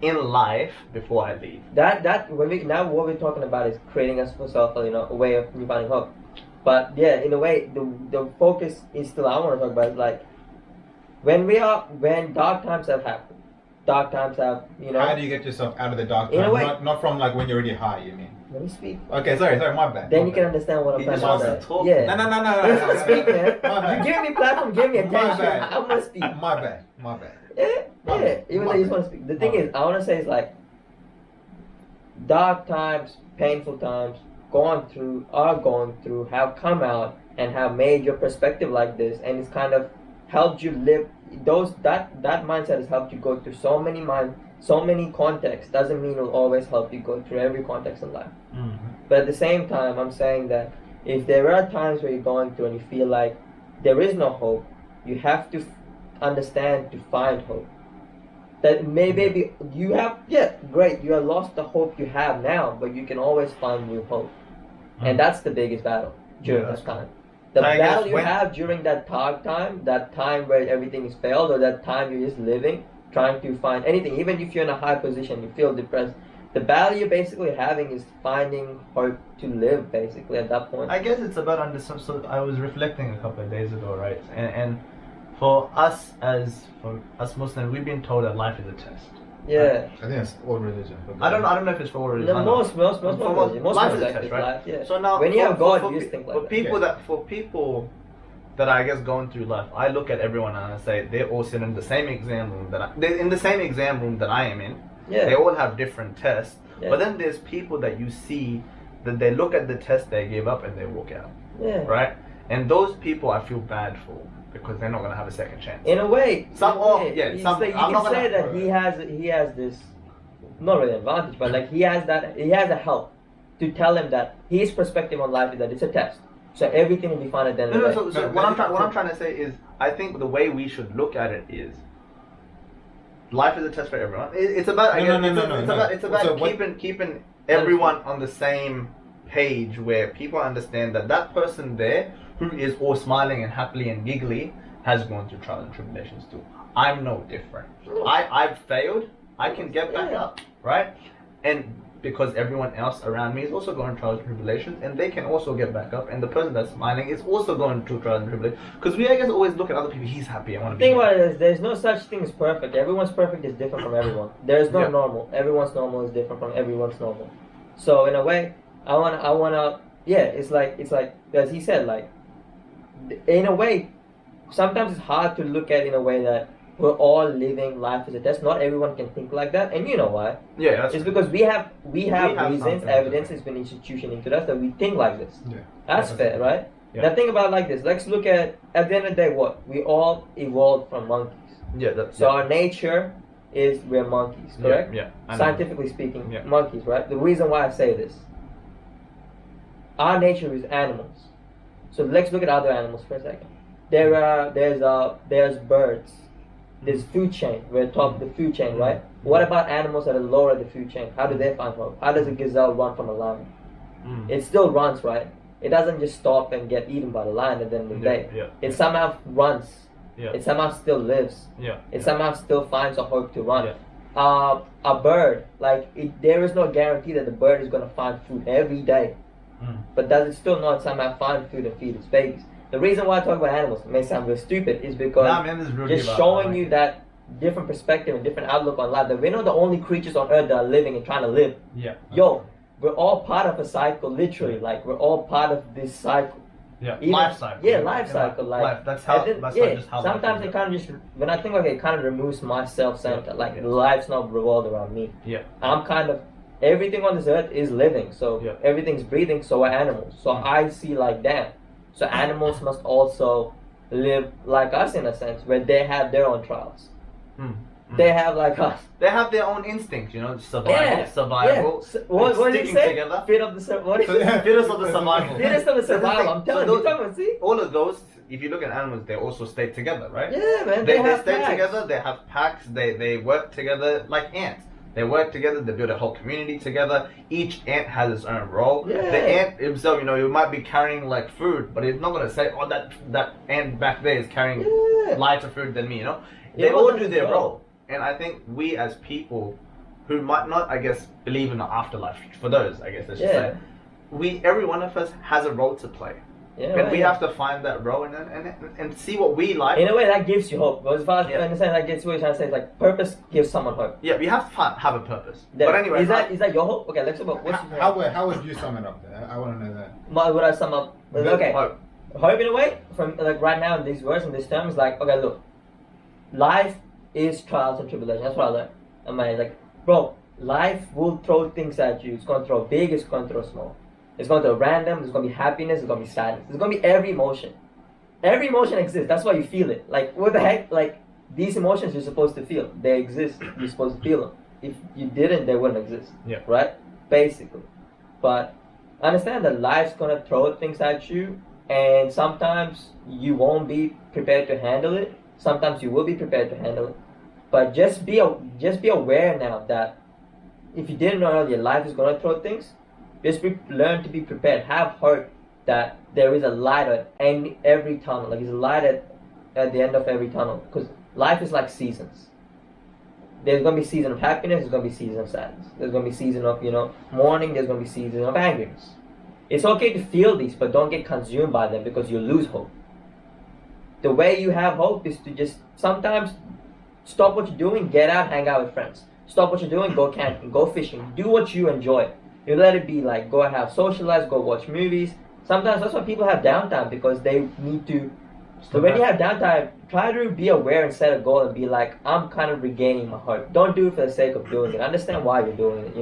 in life before I leave?
That what we're talking about is creating a a way of finding hope. But yeah, in a way, the focus is still I want to talk about is like when dark times have happened, dark times have, you know.
How do you get yourself out of the dark
In a
time?
way-
Not from like when you're already high, you mean?
Let me speak.
Okay, sorry, my bad.
Then
my
you can
bad.
understand what I'm
He
trying
just
to
wants
say.
to talk.
Yeah.
No.
Let me speak, man.
My
You
bad.
give me platform, give me
My
attention.
bad.
I'm gonna speak.
My bad. My bad.
Yeah,
My
yeah.
bad.
Even
My
though you just
bad.
want to speak. The thing
My
is, I want to say is like dark times, painful times, are going through, have come out and have made your perspective like this, and it's kind of helped you live that mindset has helped you go through so many contexts. Doesn't mean it'll always help you go through every context in life. But at the same time, I'm saying that if there are times where you're going through and you feel like there is no hope, you have to understand to find hope. That maybe you have, great, you have lost the hope you have now, but you can always find new hope. And that's the biggest battle during that time. The
So I guess
battle you
when-
have during that dark time, that time where everything is failed, or that time you're just living, trying to find anything, even if you're in a high position, you feel depressed. The battle you're basically having is finding hope to live, basically, at that point.
I guess it's about So I was reflecting a couple of days ago, right? And for us Muslims, we've been told that life is a test.
Yeah.
I think it's all religion.
I don't know if it's for all religion.
No,
I know.
most
For
religion, most
life is a
perspective,
test, right?
life, yeah.
So now,
when you have God,
for
you just think like
for
that.
people
Yeah.
for people that I guess going through life, I look at everyone and I say they're all sitting in the same exam room they're in the same exam room that I am in.
Yeah.
They all have different tests,
Yeah.
but then there's people that you see that they look at the test, they give up, and they walk out,
Yeah.
right? And those people I feel bad for because they're not gonna have a second chance.
In a way,
Some-
in a
oh,
way,
yeah,
it's
some-
like you
I'm
can
not
say
gonna-
that he has this, not really advantage, but like he has a help to tell him that his perspective on life is that it's a test, so everything will be fine at the end of the day.
So what I'm trying to say is, I think the way we should look at it is, life is a test for everyone. It's about it's about
So what-
keeping everyone on the same page, where people understand that person there who is all smiling and happily and giggly has gone through trials and tribulations too. I'm no different. I've failed. I can get back
Yeah.
up, right? And because everyone else around me is also going through trials and tribulations, and they can also get back up, and the person that's smiling is also going through trials and tribulations. Because we, I guess, always look at other people. He's happy. I want to be.
The thing about it is, there's no such thing as perfect. Everyone's perfect is different from everyone. There's no
Yeah.
normal. Everyone's normal is different from everyone's normal. So in a way, I wanna, it's like as he said, like in a way, sometimes it's hard to look at in a way that we're all living life as a test. Not everyone can think like that, and you know why?
Yeah, that's
It's because we have
have
reasons,
something
evidence
to
has been institutioned into us that we think like this.
Yeah.
That's
Yeah,
fair, right?
Yeah.
Now think about it like this. Let's look at the end of the day, what we all evolved from monkeys.
yeah. That's
So our nature is we're monkeys, correct?
Yeah. I know.
Scientifically speaking,
Yeah.
monkeys, right? The reason why I say this, our nature is animals. So let's look at other animals for a second. There's birds. There's food chain. We're top of the food chain, right? What about animals that are lower the food chain? How do they find hope? How does a gazelle run from a lion? It still runs, right? It doesn't just stop and get eaten by the lion at the end of the day.
Yeah.
It somehow runs.
Yeah.
It somehow still lives.
Yeah.
It somehow still finds a hope to run.
Yeah.
A bird, there is no guarantee that the bird is going to find food every day. But does it still not somehow find food and feed its babies? The reason why I talk about animals, it may sound real stupid, is because
Nah, man, this is real
just
deep.
showing
I like
you
it.
that different perspective and different outlook on life. That we're not the only creatures on earth that are living and trying to live.
Yeah.
Yo, we're all part of a cycle, literally. Like, we're all part of this cycle.
Yeah.
Even-
Life cycle.
Yeah, life cycle. Like,
life. That's how.
and then-
That's
yeah,
not just how.
sometimes
life
it kind of just, when I think like it kind of removes my self-center.
Yeah,
Like,
yeah.
life's not revolved around me.
Yeah.
I'm kind of, everything on this earth is living, so
Yeah.
everything's breathing, so are animals. So I see like that. So animals must also live like us in a sense, where they have their own trials. They have like us.
They have their own instincts, survival, survival,
Yeah. What did he
sticking
say?
together.
Fit of the what is it?
Fittest of the survival.
Fittest of the
That's the
survival.
thing.
I'm telling
So
you, talking about, see?
all of those, if you look at animals, they also stay together, right?
Yeah, man.
They
have
stay
packs.
together. They have packs. They work together like ants. They work together. They build a whole community together. Each ant has its own role.
Yeah.
The ant himself, you might be carrying like food, but it's not gonna say, "Oh, that ant back there is carrying
Yeah.
lighter food than me."
Yeah,
They
well,
all
that's
do their
right.
role, and I think we as people who might not, I guess, believe in the afterlife, for those, I guess, let's just
Yeah.
say, every one of us has a role to play.
Yeah,
Then
right,
we
yeah.
have to find that, bro, and see what we like.
In a way, that gives you hope. Because as far as
Yeah.
I understand, that gets what you're trying to say. It's like purpose gives someone hope.
Yeah, we have to have a purpose.
There.
But anyway,
is that your hope? Okay, let's talk about what's your
How would you sum it up? I want to know that.
Would I sum up? Okay,
hope.
hope in a way from like right now in these words and these terms, like okay, look, life is trials and tribulations. That's what I learned. I mean, like, bro, life will throw things at you. It's gonna throw big. It's gonna throw small. It's gonna throw random. There's gonna be happiness. There's gonna be sadness. There's gonna be every emotion. Every emotion exists. That's why you feel it. Like, what the heck? Like, these emotions you're supposed to feel. They exist. You're supposed to feel them. If you didn't, they wouldn't exist.
Yeah.
Right? Basically. But understand that life's gonna throw things at you, and sometimes you won't be prepared to handle it. Sometimes you will be prepared to handle it. But just be aware now that if you didn't know earlier, life is gonna throw things. Learn to be prepared. Have hope that there is a light at every tunnel. Like there's a light at the end of every tunnel. Because life is like seasons. There's gonna be season of happiness. There's gonna be season of sadness. There's gonna be season of mourning. There's gonna be season of angriness. It's okay to feel these, but don't get consumed by them because you lose hope. The way you have hope is to just sometimes stop what you're doing, get out, hang out with friends. Stop what you're doing, go camping, go fishing. Do what you enjoy. You let it be like go have socialize, go watch movies. Sometimes that's why people have downtime because they need to. So when you have downtime, try to be aware and set a goal and be like, I'm kind of regaining my heart. Don't do it for the sake of doing it. Understand why you're doing it.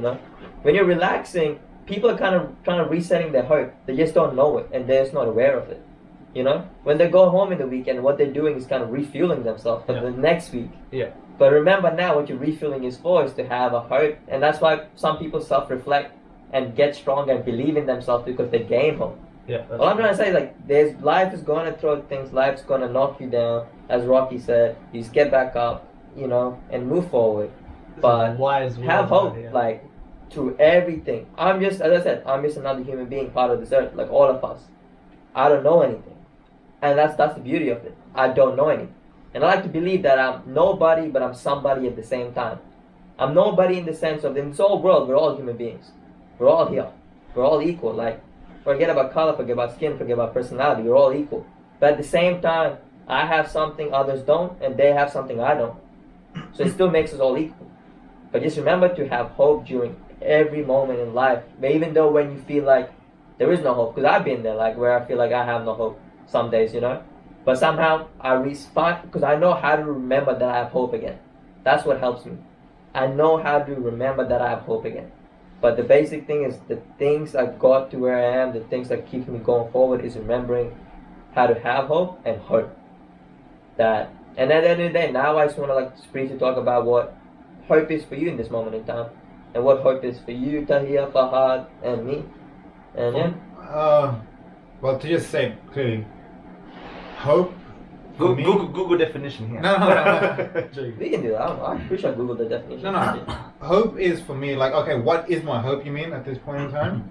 When you're relaxing, people are kind of trying to resetting their heart. They just don't know it and they're just not aware of it. When they go home in the weekend, what they're doing is kind of refueling themselves for the next week.
Yeah.
But remember now, what your refueling is for is to have a heart, and that's why some people self-reflect and get stronger and believe in themselves because they gain hope.
Yeah.
All I'm trying to say is like, life is going to throw things, life's going to knock you down, as Rocky said. You just get back up, and move forward. But have hope, like through everything. As I said, I'm just another human being, part of this earth, like all of us. I don't know anything. And that's the beauty of it. I don't know anything. And I like to believe that I'm nobody, but I'm somebody at the same time. I'm nobody in the sense of in this whole world, we're all human beings. We're all here. We're all equal. Like, forget about color, forget about skin, forget about personality. We're all equal. But at the same time, I have something others don't, and they have something I don't. So it still makes us all equal. But just remember to have hope during every moment in life. But even though when you feel like there is no hope, because I've been there, like where I feel like I have no hope some days, But somehow I respond because I know how to remember that I have hope again. That's what helps me. I know how to remember that I have hope again. But the basic thing is the things that got to where I am, the things that keep me going forward is remembering how to have hope and hope. And at the end of the day, now I just want to briefly talk about what hope is for you in this moment in time. And what hope is for you, Tahir, Fahad, and me. And yeah.
Well, to just say clearly, hope.
Google definition here.
No.
We can do that. I'm pretty sure I Googled the definition.
No. Hope is for me like, okay, what is my hope? You mean at this point in time?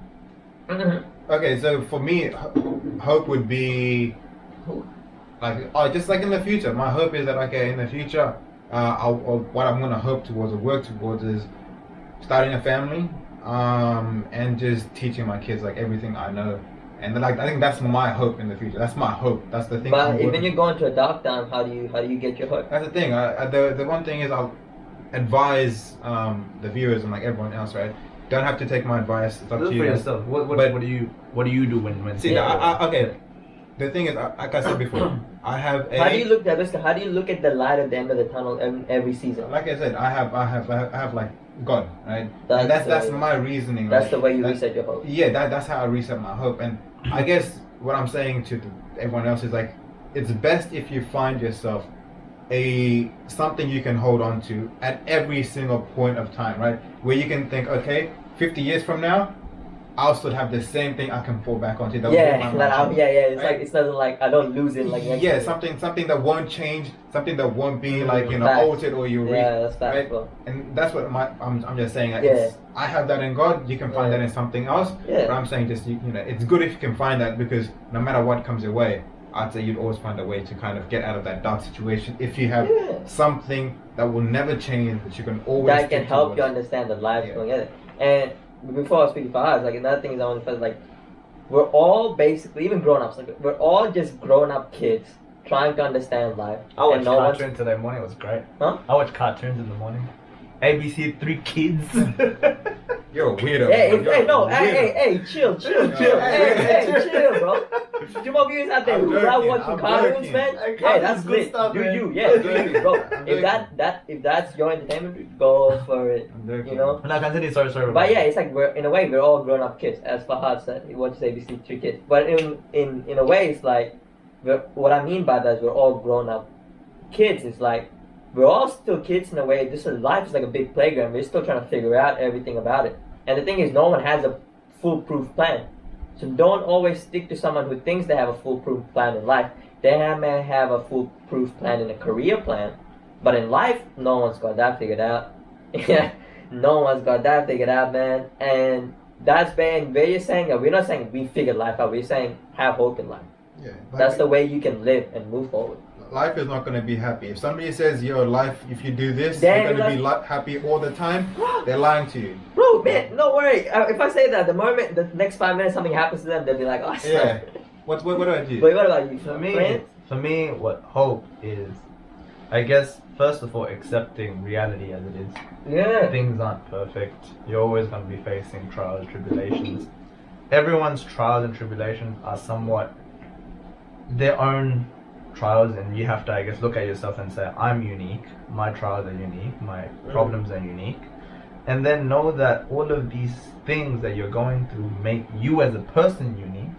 Okay, so for me, hope would be like, just like in the future. My hope is that in the future, what I'm gonna hope towards or work towards is starting a family, and just teaching my kids everything I know. And I think that's my hope in the future. That's my hope. That's the thing.
But when you're going to a dark time, how do you get your hope?
That's the thing. The one thing is I'll advise the viewers and everyone else, right? Don't have to take my advice. It's up to you.
Yourself. What do you do when?
See, okay. The thing is, like I said before, I have a.
How do you look at the light at the end of the tunnel every season?
Like I said, I have God, right? That's my reasoning.
That's the way you reset your hope.
Yeah, that's how I reset my hope. And I guess what I'm saying to everyone else is it's best if you find yourself something you can hold on to at every single point of time, right? Where you can think, okay, 50 years from now, I'll still have the same thing I can fall back onto.
It's right? It's not like I don't lose it
something that won't change, something that won't be
facts.
altered or
that's facts,
right? And that's what I'm just saying. I have that in God. You can find that in something else.
Yeah.
But I'm saying just it's good if you can find that, because no matter what comes your way, I'd say you'd always find a way to kind of get out of that dark situation if you have something that will never change, that you can always
that can help you understand that life's going at it. And before I speak for us, another thing is I want to say, we're all basically, even grown-ups, like we're all just grown-up kids trying to understand life.
I watched
and no one's-
cartoons today morning. It was great.
Huh?
I watched cartoons in the morning. ABC 3 Kids.
You're a weirdo.
Hey,
bro. You're
hey,
a
no,
weirdo.
hey, chill. Hey, chill, bro. Two more viewers out there
I'm
who love
joking,
watching
I'm
cartoons,
joking.
man.
Hey,
Yeah, that's
cartoons, good
lit.
stuff,
Do
man.
you? Yeah,
I'm
do you,
joking,
bro.
I'm
If that's your entertainment, go for it.
I'm joking.
You know.
No, continue. Sorry.
But yeah, it's like we're in a way we're all grown up kids, as Fahad said. He watches ABC 3 Kids. But in a way, it's like what I mean by that is we're all grown up kids. It's like we're all still kids in a way. This is life is like a big playground. We're still trying to figure out everything about it. And the thing is, no one has a foolproof plan. So don't always stick to someone who thinks they have a foolproof plan in life. They may have a foolproof plan in a career plan, but in life, no one's got that figured out. Yeah, no one's got that figured out, man. And that's been where you're saying that we're not saying we figured life out. We're saying have hope in life.
Yeah,
That's the way you can live and move forward.
life is not going to be happy. If somebody says your life, if you do this,
Then
you're going to be happy all the time, they're lying to you.
Bro, man, no worry. If I say that, the moment the next 5 minutes something happens to them, they'll be like, oh,
Yeah. What do I do?
Wait, what about you?
For me,
Friends?
what hope is, I guess, first of all, accepting reality as it is.
Yeah.
Things aren't perfect. You're always going to be facing trials, tribulations. Everyone's trials and tribulations are somewhat their own trials, and you have to, I guess, look at yourself and say, I'm unique, my trials are unique, my problems are unique, and then know that all of these things that you're going through make you as a person unique,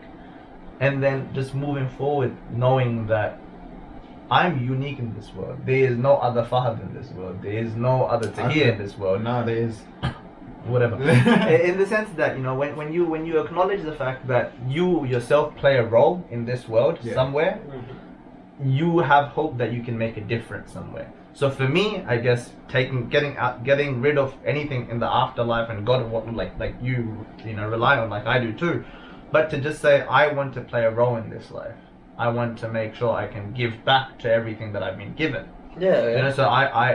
and then just moving forward knowing that I'm unique in this world. There is no other Fahad in this world. There is no other Tahir in this world.
No, there is.
Whatever. In the sense that, you know, when you acknowledge the fact that you yourself play a role in this world somewhere, you have hope that you can make a difference somewhere. So for me, I guess getting rid of anything in the afterlife and God, what like you rely on, like I do too, but to just say I want to play a role in this life. I want to make sure I can give back to everything that I've been given.
Yeah.
You know, so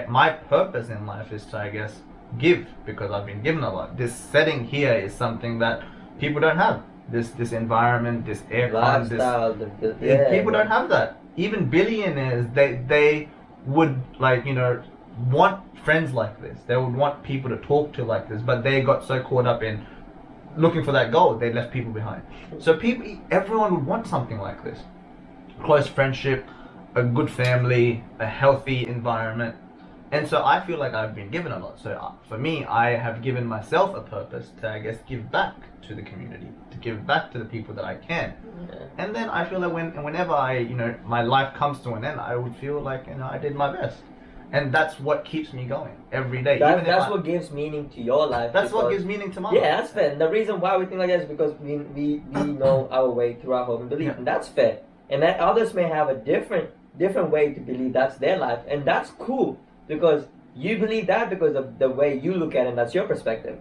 my purpose in life is to, I guess, give, because I've been given a lot. This setting here is something that people don't have. This environment, this aircon,
Lifestyle,
people don't have that. Even billionaires, they would, like, you know, want friends like this. They would want people to talk to like this, but they got so caught up in looking for that goal, they left people behind. So everyone would want something like this. Close friendship, a good family, a healthy environment. And so I feel like I've been given a lot. So for me, I have given myself a purpose to, I guess, give back to the community, to give back to the people that I can.
Yeah.
And then I feel like whenever my life comes to an end, I would feel like, I did my best. And that's what keeps me going every day.
That's what gives meaning to your life.
That's what gives meaning to my life.
Yeah, that's fair. And the reason why we think like that is because we know our way through our hope and belief, and that's fair. And that others may have a different way to believe that's their life, and that's cool because you believe that because of the way you look at it. And that's your perspective.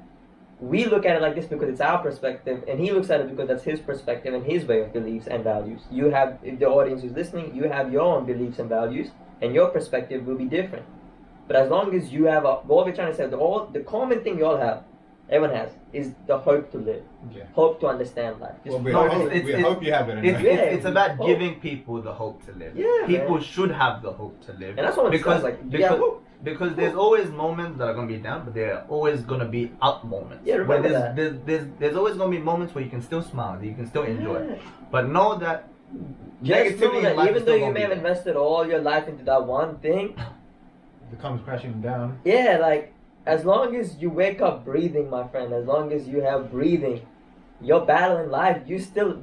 We look at it like this because it's our perspective, and he looks at it because that's his perspective and his way of beliefs and values. You have, if the audience is listening, you have your own beliefs and values, and your perspective will be different. But as long as you have what we're trying to say, the common thing you all have, everyone has, is the hope to live, hope to understand life.
Well, we
No,
hope you have it.
It's about giving people the hope to live.
Yeah,
People
man.
should have the hope to live.
And that's what it sounds like.
Because there's always moments that are going to be down, but there are always going to be up moments.
Yeah, remember
there's always going to be moments where you can still smile, that you can still enjoy.
Yeah.
But know that
Just know
negativity in
that
life is
even
still
though you
gonna
may
be
have
there.
invested all your life into that one thing,
It comes crashing down.
yeah, like as long as you wake up breathing, my friend, as long as you have breathing, your battle in life, you still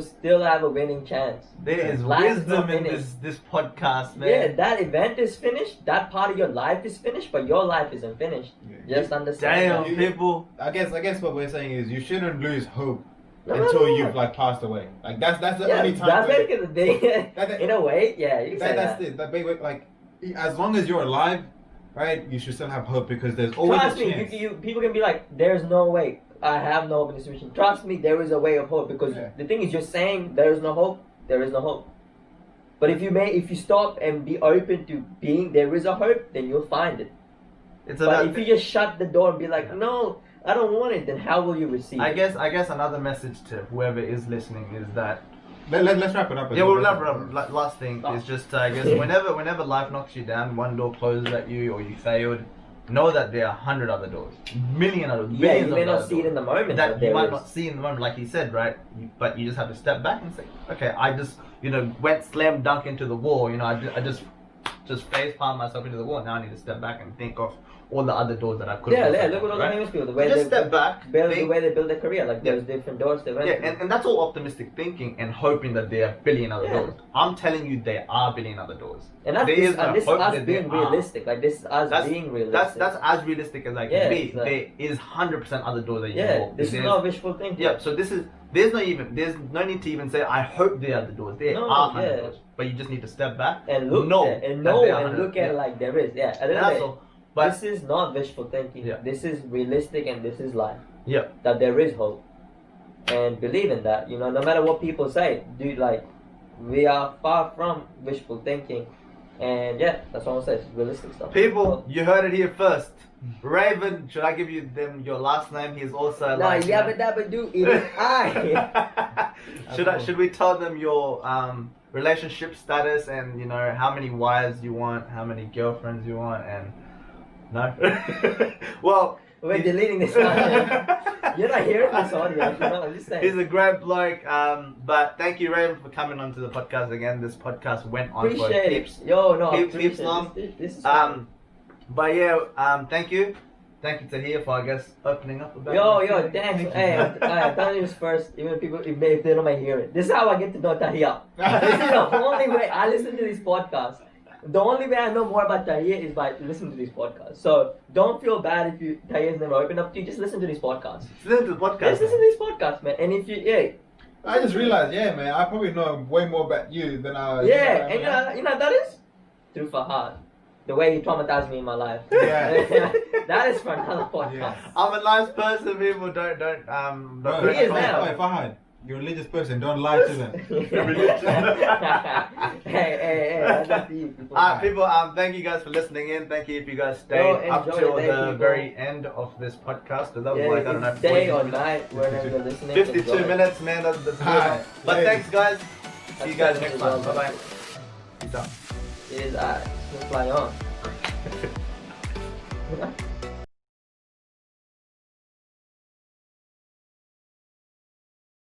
still have a winning chance.
There is
Life is
wisdom
not
in
finished.
this podcast, man.
Yeah, that event is finished. That part of your life is finished, but your life isn't finished.
Yeah.
Just understand.
Damn,
that.
people.
I guess what we're saying is you shouldn't lose hope
No,
until
no.
you've like passed away. Like that's the
Yeah,
only time.
that's
where-
basically the thing.
That-
In a way, yeah, you can say
that's
that.
it. That big like as long as you're alive, right? You should still have hope because there's always
Trust
a
me,
chance.
you people can be like, "There's no way. I have no hope in this situation." Trust me, there is a way of hope because
Yeah.
the thing is, you're saying there is no hope. There is no hope. But if you stop and be open to being there is a hope, then you'll find it.
It's
But
about
if you just shut the door and be like, "No, I don't want it, then how will you receive
I
it?
guess another message to whoever is listening is that
Let's wrap it up.
yeah, well, last thing
Oh.
is just I guess whenever life knocks you down, one door closes at you or you failed, know that there are 100 other doors, million other,
Yeah,
billions
you may
of
not
other
see it
doors
in the moment,
that
but
you
there
might
is.
not see in the moment, like he said, right? But you just have to step back and say, okay, I just went slam dunk into the wall. I just face palm myself into the wall. Now I need to step back and think of all the other doors that I could.
Yeah,
have
yeah.
also
Look at all
gone,
the
right?
famous people. The
So
way
just
they
step back,
build, the
think,
way they build their career. Like
Yeah.
there's different doors they went
yeah,
through.
and that's all optimistic thinking and hoping that there are billion other
Yeah.
doors. I'm telling you, there are billion other doors.
And that's
There
this,
is no
and this is
hope
us
that there
being
are.
realistic. Like this is us
That's
being realistic.
that's as realistic as I can
Yeah,
be.
it's like-
There is 100% other doors that you can
yeah.
walk.
This is
There's-
not wishful thinking.
Yeah, so there's no need to even say I hope there are the doors. There
No,
are 100
yeah.
doors, but you just need to step back
And look
know
there, and
that
know
there are
and
100.
look at it
Yeah.
like there is. Yeah. At the end
And
of
that's
the day,
all. But
this is not wishful thinking.
Yeah.
This is realistic and this is life.
yeah,
That there is hope. And believe in that. No matter what people say, dude, like we are far from wishful thinking. And yeah, that's what I'm saying. It's realistic stuff.
people, you heard it here first. Raven, should I give you your last name? He's also
Nah,
like.
yabba dabba do, it is I.
Should we tell them your relationship status and how many wives you want, how many girlfriends you want, and no? Well,
We're deleting this audio. You're not hearing this audio. I'm just saying.
he's a great bloke. But thank you, Raven, for coming onto the podcast again. This podcast went on for
Appreciate
heaps.
it. Yo, no,
heaps
appreciate
long.
This is fun.
But yeah, thank you. Thank you to here for, I guess, opening up about
Yo, thanks. Hey, I'm telling you this first, even people, if they don't mind hearing it. This is how I get to know Tahia. This is the only way I listen to these podcasts. The only way I know more about Tahia is by listening to these podcasts. So don't feel bad if Tahia's never opened up to you. Just listen to these podcasts.
Listen to the podcast.
Just listen to these podcasts, man. And if you,
I just realized, yeah, man, I probably know way more about you than I.
yeah, and you know what that is? Through Fahad. The way he traumatized me in my life.
Yeah.
That is for another podcast.
Yeah.
I'm a nice person, people. Don't
Bro,
He is now.
If you're a religious person, don't lie to them.
hey, that's up to you. People.
People, thank you guys for listening in. Thank you if you guys stayed
Yo,
up
enjoy
till
it. Thank
the
you,
very end of this podcast. Because that was
Yeah,
like, I don't know,
it's day
40
or
minutes.
night, whenever you're listening.
52
enjoy it.
minutes, man. That's good.
Alright,
But
later.
thanks, guys. See you guys next time.
Well,
Bye bye. Peace out.
It is I. Fly on.